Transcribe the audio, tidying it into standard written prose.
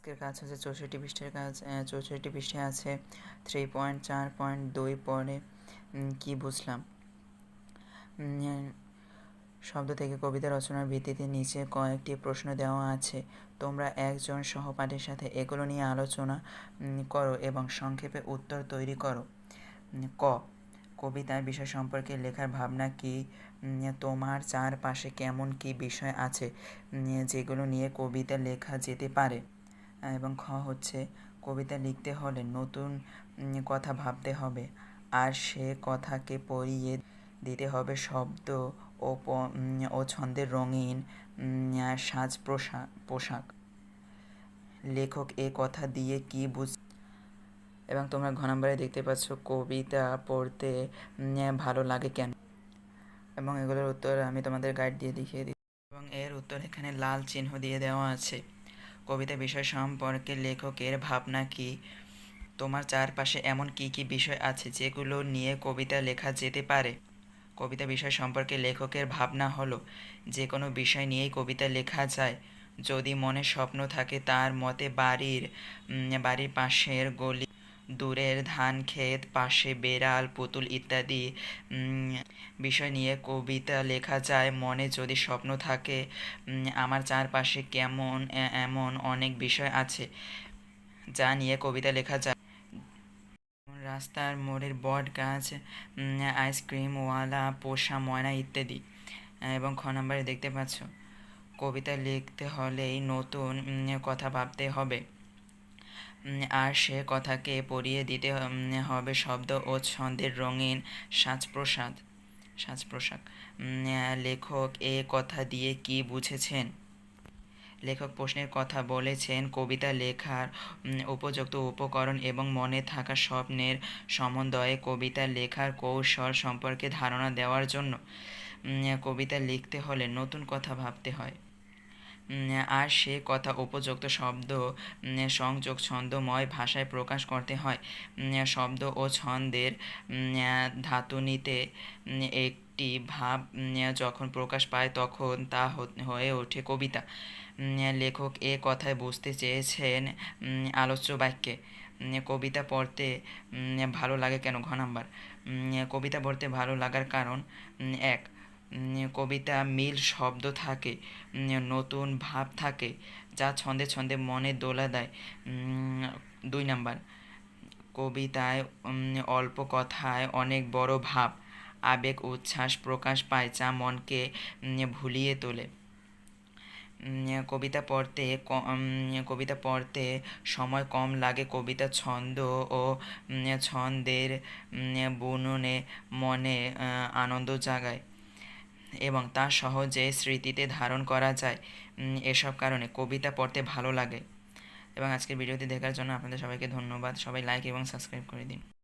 আজকের কাজ হচ্ছে 64 পৃষ্ঠার কাজ। 64 পৃষ্ঠায় আছে 3.4.2 পরে কি বুঝলাম। শব্দ থেকে কবিতা রচনার ভিত্তিতে নিচে কয়েকটি প্রশ্ন দেওয়া আছে। তোমরা একজন সহপাঠীর সাথে এগুলো নিয়ে আলোচনা করো এবং সংক্ষেপে উত্তর তৈরি করো। ক, কবিতার বিষয় সম্পর্কে লেখার ভাবনা কি? তোমার চারপাশে কেমন কি বিষয় আছে যেগুলো নিয়ে কবিতা লেখা যেতে পারে? এবং খ হচ্ছে, কবিতা লিখতে হলে নতুন কথা ভাবতে হবে, আর সে কথাকে পরিয়ে দিতে হবে শব্দ ও ছন্দের রঙিন সাজ পোশাক। লেখক এ কথা দিয়ে কি এবং তোমরা ঘ নম্বরে দেখতে পাচ্ছ কবিতা পড়তে ভালো লাগে কেন, এবং এগুলোর উত্তর আমি তোমাদের গাইড দিয়ে দেখিয়ে দিই এবং এর উত্তর এখানে লাল চিহ্ন দিয়ে দেওয়া আছে। কবিতা বিষয় সম্পর্কে লেখকের ভাবনা কি? তোমার চারপাশে এমন কি কি বিষয় আছে যেগুলো নিয়ে কবিতা লেখা যেতে পারে? কবিতা বিষয় সম্পর্কে লেখকের ভাবনা হলো যে কোনো বিষয় নিয়েই কবিতা লেখা যায় যদি মনে স্বপ্ন থাকে। তার মতে বাড়ির পাশের গলি, দূরের ধান ক্ষেত, পাশে বেড়াল, পুতুল ইত্যাদি বিষয় নিয়ে কবিতা লেখা যায় মনে যদি স্বপ্ন থাকে। আমার চারপাশে এমন অনেক বিষয় আছে যা নিয়ে কবিতা লেখা যায়, রাস্তার মোড়ের বট গাছ, আইসক্রিমওয়ালা, পোষা ময়না ইত্যাদি। এবং খ নম্বরে দেখতে পাচ্ছ কবিতা লিখতে হলেই নতুন কথা ভাবতে হবে, আর সে কথাকে পরিয়ে দিতে হবে শব্দ ও ছন্দের রঙিন সাজ পোশাক। লেখক এ কথা দিয়ে কি বুঝেছেন? লেখক প্রশ্নের কথা বলেছেন কবিতা লেখার উপযুক্ত উপকরণ এবং মনে থাকা স্বপ্নের সমন্বয়ে কবিতা লেখার কৌশল সম্পর্কে ধারণা দেওয়ার জন্য। কবিতা লিখতে হলে নতুন কথা ভাবতে হয়, আর সে কথা উপযুক্ত শব্দ সংযোগ ছন্দময় ভাষায় প্রকাশ করতে হয়। শব্দ ও ছন্দের ধাতুনিতে একটি ভাব যখন প্রকাশ পায় তখন তা হয়ে ওঠে কবিতা। লেখক এ কথায় বুঝতে চেয়েছেন আলোচ্য বাক্যে। কবিতা পড়তে ভালো লাগে কেন? ঘ নাম্বার, কবিতা পড়তে ভালো লাগার কারণ: এক, কবিতা মিল শব্দ থাকে, নতুন ভাব থাকে যা ছন্দে ছন্দে মনে দোলা দেয়। 2 নাম্বার, কবিতায় অল্প কথায় অনেক বড় ভাব, আবেগ, উচ্ছ্বাস প্রকাশ পায় যা মনকে ভুলিয়ে তোলে। কবিতা পড়তে সময় কম লাগে, কবিতা ছন্দ ও ছন্দের বুননে মনে আনন্দ জাগায় এবং তা সহজে স্মৃতিতে ধারণ করা যায়। এসব কারণে কবিতা পড়তে ভালো লাগে। এবং আজকের ভিডিওটি দেখার জন্য আপনাদের সবাইকে ধন্যবাদ। সবাই লাইক এবং সাবস্ক্রাইব করে দিন।